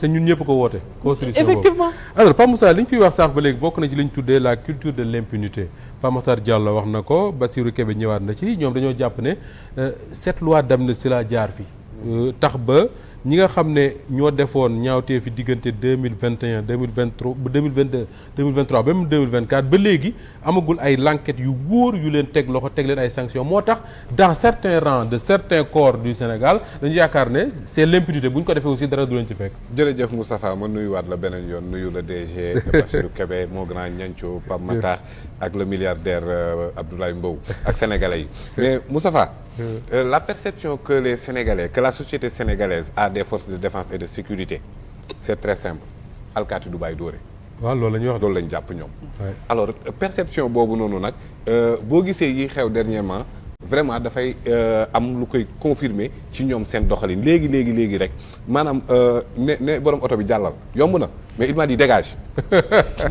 te ñun ñëpp ko woote. constitution effectivement. alors Pape Moussa li ñu fiy wax sànq ba léegi bokk na ci li ñu tuddee la culture de l'impunité Pape Makhtar Diallo wax na ko Bassirou Kébé ñëwaat na ci ñoom dañoo jàpp ne cette loi d'amnistie la jaar fi tax ba ñi nga xam ne ñoo defoon ñaawtee fi diggante 2021 2023 ba 2022 2023 ba même 2024 ba léegi amagul ay l'enquête yu wóor yu leen teg loxo teg leen ay sanctions moo tax dans certains rangs de certains corps du Sénégal dañu yaakaar ne c'est l'impunité bu ñu ko defee aussi dara du leen ci fekk. jërëjëf Moustapha ma nuyuwaat la beneen yoon nuyu la DG Bassirou Kébé moo grand ñanco Pape Makhtar ak le milliardaire Abdoulaye Mbow ak sénégalais yi mais Moustapha la perception que les Sénégalais que la société sénégalaise a des forces de défense et de sécurité c'est très simple alkaati du bàyyi dóore. waaw loolu la ñuy wax loolu lañ jàpp ñoom. alors perception boobu noonu nag boo gisee yi xew dernièrement vraiment dafay am lu koy confirmer ci ñoom seen doxalin léegi rek maanaam ne borom oto bi jàllal yomb na mais il m'a dit dégage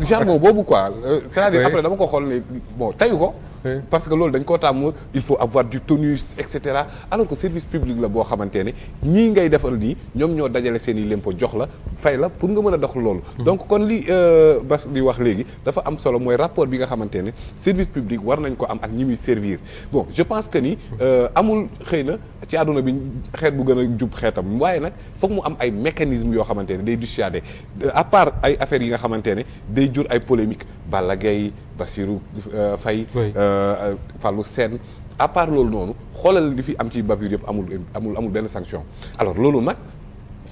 jargon boobu quoi c'est-à-dire après dama ko xool ne bon tayu ko. parce que loolu dañ koo tàmm il faut avoir du tonus et cetera alors que service public la boo xamante ne ñii ngay defal nii ñoom ñoo dajale seen i lempo jox la fay la pour nga mën a dox loolu. donc kon li Bas di wax léegi dafa am solo mooy rapport bi nga xamante ne service public war nañ ko am ak ñi muy servir bon je pense que ni amul xëy na ci àdduna bi xeet bu gën a jub xeetam waaye nag foog mu am ay mécanismes yoo xamante ne day dissuader à part ay affaires yi nga xamante ne day jur ay polémiques Balla Gaye Bassirou Faye Fallou Sène à part loolu noonu xoolal li fi am ci bavure yëpp amul benn sanction alors loolu nag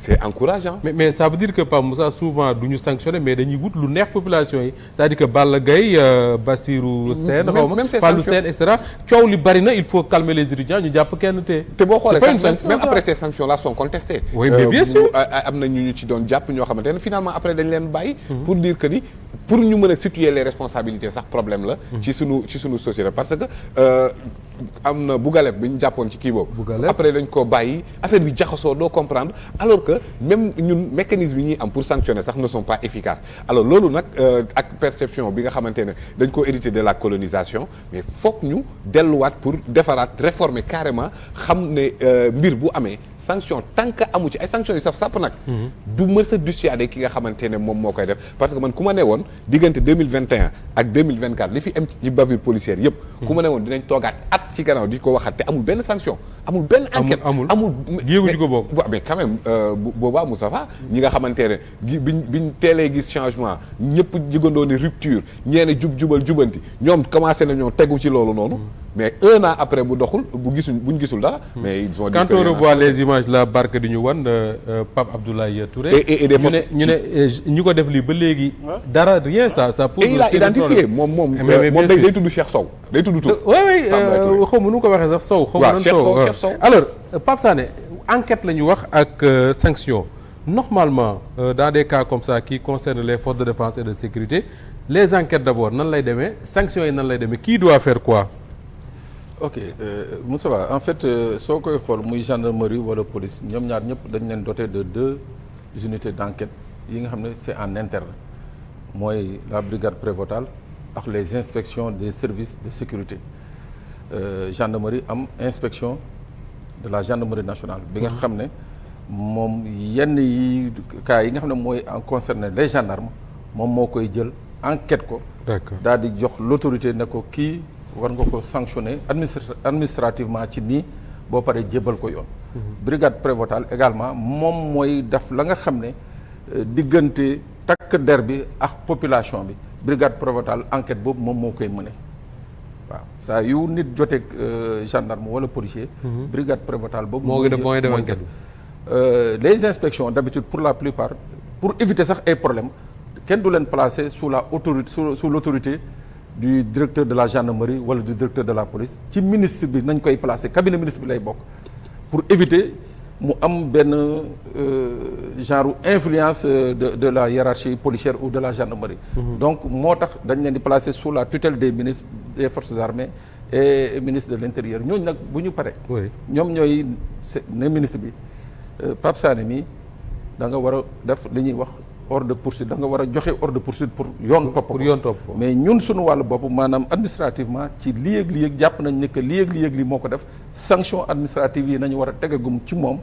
c'est encourageant. mais ça veut dire que Pape Moussa souvent du ñu sanctionner mais dañuy wut lu neex population yi c'est-à-dire que Balla Gaye Bassirou Sène xaw ma Fallou Sène et cetera coow li bari na il faut calmer les étudiants ñu jàpp kenn te boo xoolee même après ces sanctions là sont contestées. oui mais bien sûr am na ñu ci doon jàpp ñoo xamante ne finalement après dañ leen bàyyi. pour dire que ni pour ñu mën a situer les responsabilités sax problème la. ci sunu société parce que am na Bougaleb bi ñu jàppoon ci kii boobu. après dañ koo bàyyi affaire bi jaxasoo doo comprendre alors que même ñun mécanisme yi ñuy am pour sanctionner sax ne sont pas efficaces alors loolu nag ak perception bi nga xamante ne dañ ko hérité de la colonisation mais foog ñu delluwaat pour defaraat réformer carrément xam ne mbir bu amee sanction tant que amu ci ay sanctions yu saf sàpp nag du mës a dissuader ki nga xamante ne moom moo koy def parce que man ku ma ne woon diggante 2021 ak 2024 li fi am ci bavure policière yëpp ku ma ne woon dinañ toogaat at ci gannaaw di ko waxaat te amul benn sanction amul benn enquête amul yéegu ci ko boobu mais quand même boobaa Moustapha ñi nga xamante ne biñ teelee gis changement ñëpp jigandoo ni rupture ñeene jubal jubanti ñoom commencé nañoo tegu ci loolu noonu mais un an après bu doxul buñ gisul dara mais ils ont dit quand on revoit les images la barque di ñu wan Pape Abdoulaye Touré et des forces ñu ne ñu ko def lii ba léegi dara rien ça pose et il a identifié moom day tudd Cheikh Sow day tudd tur oui xaw ma nu ko waxee sax Sow xaw ma Cheikh Sow alors Pape Sané enquête la ñu wax ak sanction normalement dans des cas comme ça qui concernent les forces de défense et de sécurité les enquêtes d'abord nan lay demee sanctions yi nan lay demee qui doit faire quoi. ok Moussa en fait soo koy xool muy gendarmerie wala police ñoom ñaar ñëpp dañ leen doté de 2 unités d'enquête yi nga xam ne c'est en interne mooy la brigade prévôtale ak les inspections des services de sécurité gendarmerie am inspection de la gendarmerie nationale bi nga xam ne moom yenn yi cas yi nga xam ne mooy concerné les gendarmes moom moo koy jël enquête ko daal di jox l'autorité ne ko kii war nga ko sanctionner administrativement ci nii boo paree jébbal ko yoon. brigade prévôtale également moom mooy def la nga xam ne diggante takk der bi ak population bi brigade prévôtale enquête boobu moom moo koy mëne waaw saa yu nit joteeg gendarme wala policier. brigade prévôtale boobu. moo ngi def mooy def enquête les inspections d'habitude pour la plupart pour éviter sax ay problèmes kenn du leen placer sous l'autorité du directeur de la gendarmerie wala du directeur de la police ci ministre bi nañ koy placer cabinet ministre bi lay bokk pour éviter mu am benn genre influence de la hiérarchie policière ou de la gendarmerie. Donc moo tax dañ leen di placer sous la tutelle des ministres des forces armées et ministre de l'intérieur ñooñu nag bu ñu paree. ñoom ñooy ne ministre bi Pape Sané mi da nga war a def li ñuy wax ordre de poursuite da nga war a joxe ordre de poursuite pour yoon topp ko mais ñun suñu wàllu bopp maanaam administrativement ci lii ak lii ak jàpp nañ ne que lii ak lii ak lii moo ko def sanction administrative yi nañu war a tegagum ci moom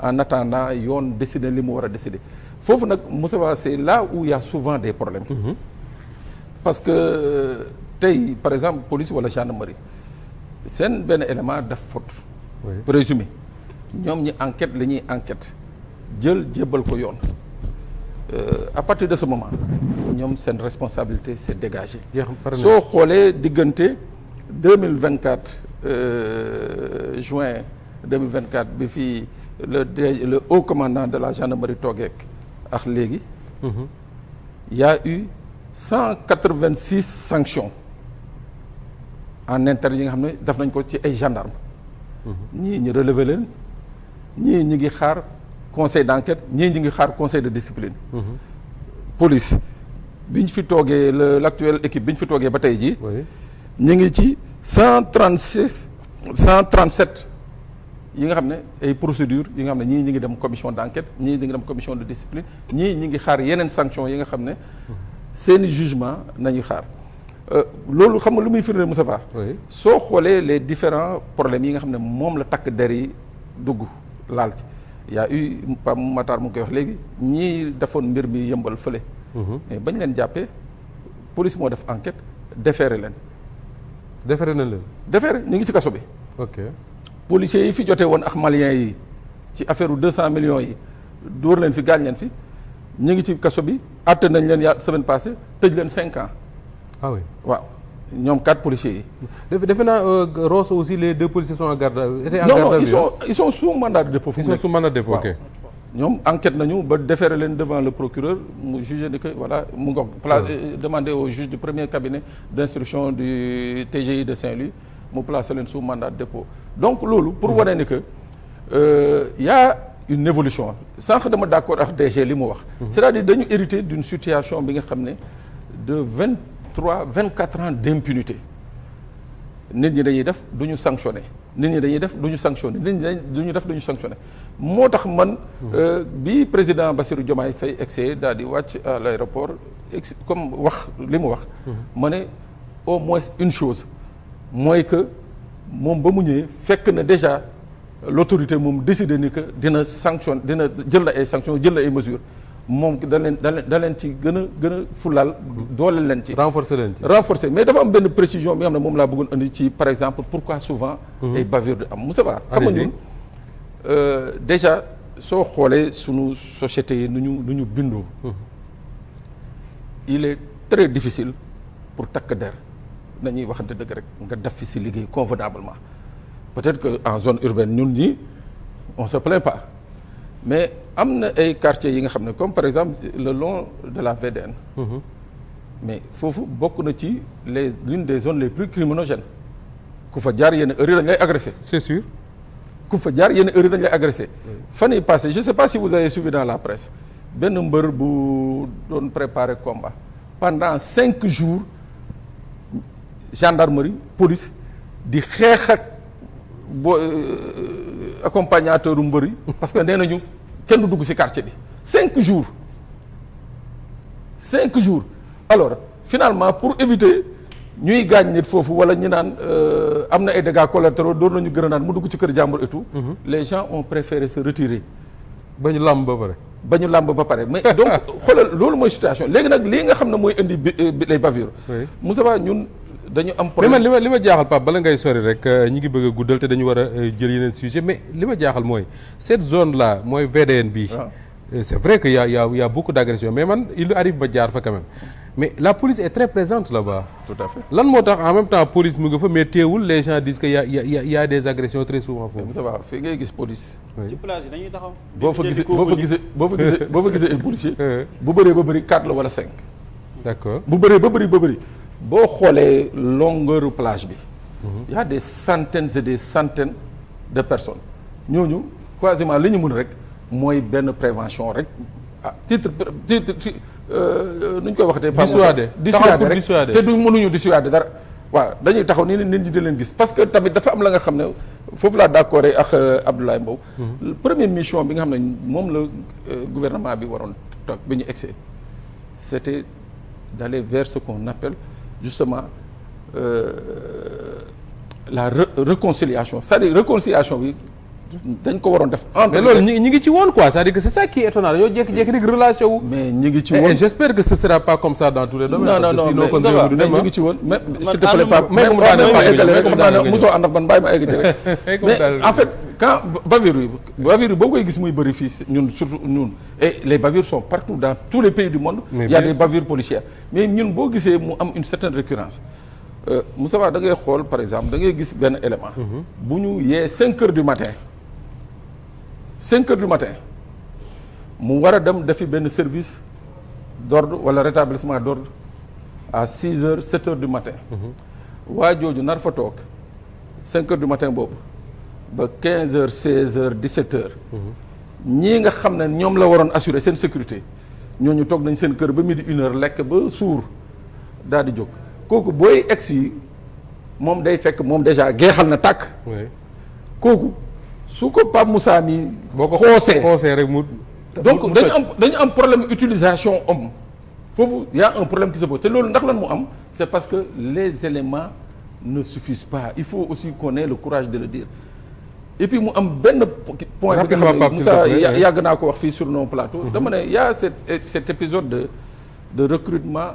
en attendant yoon décider li mu war a décider foofu nag Moussa c'est là où il y a souvent des problèmes. Parce que tey par exemple police wala gendarmerie seen benn élément daf faute. présumé ñoom ñi enquête la ñuy enquête jël jébbal ko yoon. À partir de ce moment ñoom seen responsabilité c'est dégagé. soo xoolee diggante 2024 juin 2024 bi fii le haut commandant de la gendarmerie toogeek ak léegi. y a eu 186 sanctions en interne yi nga xam ne def nañ ko ci ay gendarmes. ñii ñu relever leen ñii ñi ngi xaar conseil d'enquête ñii ñi ngi xaar conseil de discipline. police bi ñu fi toogee l'actuelle équipe bi ñu fi toogee ba tey jii. ñu ngi ci 137 yi nga xam ne ay procédures yi nga xam ne ñii ñi ngi dem commission d'enquête ñii ñi ngi dem commission de discipline ñii ñi ngi xaar yeneen sanctions yi nga xam ne seeni jugement nañu xaar loolu xam nga lu muy firndeel Moustapha soo xoolee les différents problèmes yi nga xam ne moom la takk der yi dugg laal ci y a eu Pape Matar mu ngi koy wax léegi ñii defoon mbir mi yëmbal fële. mais bañ leen jàppee police moo def enquête déféré leen. déféré na leen. déféré ñu ngi ci kaso bi. ok policiers yi fi jotee woon ak maliens yi ci affaire 200 millions yi dóor leen fi gaañ leen fi ñu ngi ci kaso bi àtte nañ leen semaine passée tëj leen 5 ans. ah oui waaw ñoom 4 policiers yi. defe naa Rosso aussi les 2 policiers sont en garde. étaient en non garde non ils sont sous mandat de dépôt. ils sont sous mandat de dépôt ok. ñoom enquête nañu ba déférer leen devant le procureur mu jugé ni que voilà mu ngoog demander au juge du premier cabinet d'instruction du TGI de Saint-Louis mu placer leen sous mandat de dépôt donc loolu pour wane ni que y a une évolution sànq dama d'accord ak DG li mu wax c'est-à-dire dañu hérité d'une situation bi nga xam ne de 24 ans d'impunité nit ñi dañuy def du ñu sanctionné nit ñi dañuy def du ñu sanctionné nit ñi du ñu def du ñu sanctionné moo tax man bi président Bassirou Diomaye Faye egsee daal di wàcc à l'aéroport comme wax li mu wax ma ne au moins une chose mooy que moom ba mu ñëwee fekk na déjà l'autorité moom décidé ni que dina sanction dina jël na ay sanctions jël na ay mesures moom da leen ci gën a fulaal dooleel leen ci renforcer mais dafa am benn précision bi nga xam ne moom laa bëggoon indi ci par exemple pourquoi souvent ay bavures di am Moussa Ba xam nga ñun déjà soo xoolee sunu société yi nu ñu bindoo il est très difficile pour takk der nañuy waxante dëgg rek nga def fi si liggéey convenablement peut-être que en zone urbaine ñun ñi on se plaint pas mais am na ay quartiers yi nga xam ne comme par exemple le long de la VDN mais foofu bokk na ci l'une des zones les plus criminogènes ku fa jaar yenn heures yi dañ lay agressé c'est sûr ku fa jaar yenn heures yi dañ lay agressé fan yi passé je sais pas si vous avez suivi dans la presse benn mbër bu doon préparer combat pendant 5 jours gendarmerie police di xeex ak accompagnateur u mbër yi parce que nee nañu kenn du dugg ci quartier bi 5 jours alors finalement pour éviter ñuy gaañ nit foofu wala ñu naan am na ay dégâts collatéraux doon nañu gën a naan mu dugg ci kër jàmbur et tout les gens ont préféré se retirer ba ñu làmb ba pare mais donc xoolal loolu mooy situation léegi nag lii nga xam ne mooy indi les bavures Moussa Ba ñun dañu am problème mais li ma jaaxal Pape bala ngay sori rek ñi ngi bëgg a guddal te dañu war a jël yeneen sujet mais li ma jaaxal mooy cette zone là mooy VDN bi c'est vrai que y a beaucoup d'agressions mais man il arrive ba jaar fa quand même mais la police est très présente là-bas. Tout à fait. lan moo tax en même temps police mu nga fa mais teewul les gens disent que y a des agressions très souvent foofu. ça va fii ngay gis police. ci plage yi dañuy taxaw. boo fa gisee ay policiers. bu bëree ba bëri 4 la wala 5. d'accord bu bëree ba bëri. boo xoolee longueur plage bi. y a des centaines et des centaines de personnes ñooñu quasiment li ñu mën rek mooy benn prévention rek ah titre nu ñu koy waxatee. dissuader rek te du mënuñu dissuader dara. waaw dañuy taxaw ni nit ñi di leen gis parce que tamit dafa am la nga xam ne foofu laa d'accord ak Abdoulaye Mbow. première mission bi nga xam ne moom la gouvernement bi waroon toog bi ñu egsee c'était d'aller vers ce qu'on appelle justement la réconciliation c'est-à-dire réconciliation bi dañ ko waroon def entre. mais loolu ñi ngi ci woon quoi c'est-à-dire que c'est ça qui est étonnant dañoo jékki-jékki rek relâché wu. mais ñi ngi ci woon et j'espère que ce sera pas comme ça dans tous les domaines. non mais ñi ngi ci woon. mais s'il te plaît pas mais mu daaneel ma eggale rek xam naa ne mosoo ànd ak man bàyyi ma egg ci rek. mais en fait quand bavure yi boo koy gis muy bëri fii ñun surtout ñun et les bavures sont partout dans tous les pays du monde. il y a des bavures policières mais ñun boo gisee mu am une certaine récurrence. Moustapha da ngay xool par exemple da ngay gis benn élément. bu ñu yee 5 heures du matin. 5 heures du matin mu war a dem defi benn service d'ordre wala rétablissement d'ordre à 6 heures 7 heures du matin. waa jooju nar fa toog 5 heures du matin boobu ba 15 heures 16 heures 17 heures. ñii nga xam ne ñoom la waroon assurer seen sécurité ñooñu toog nañ seen kër ba midi 1 heure lekk ba suur daal di jóg kooku booy egsi moom day fekk moom déjà geexal na tàkk. kooku. su ko Pape Moussa nii. boo ko xoosee rek mu. donc dañu am problème utilisation homme foofu y a un problème qui se pose te loolu ndax lan mu am c'est parce que les éléments ne suffisent pas il faut aussi qu'on ait le courage de le dire et puis mu am benn point bi nga xam ne Moussa yàgg naa ko wax fii sur nos plateaux. dama ne y a cet épisode de recrutement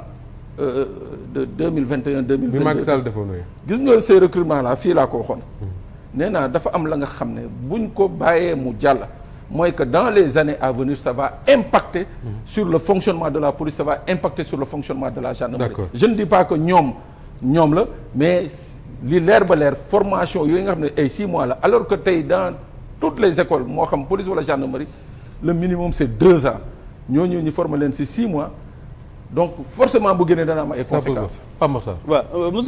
de 2021 2022 bi Macky Sall defoon gis nga ces recrutements là fii laa ko waxoon. nee naa dafa am la nga xam ne buñ ko bàyyee mu jàll mooy que dans les années à venir ça va impacter sur le fonctionnement de la police ça va impacter sur le fonctionnement de la gendarmerie. D'accord. Je ne dis pas que ñoom la mais li leer ba leer formation yooyu nga xam ne ay 6 mois la alors que tey dans toutes les écoles moo xam police wala gendarmerie le minimum c'est 2 ans ñooñu ñu former leen ci 6 mois donc forcément bu génnee dana am ay conséquences. Pape Makhtar. waaw Moussa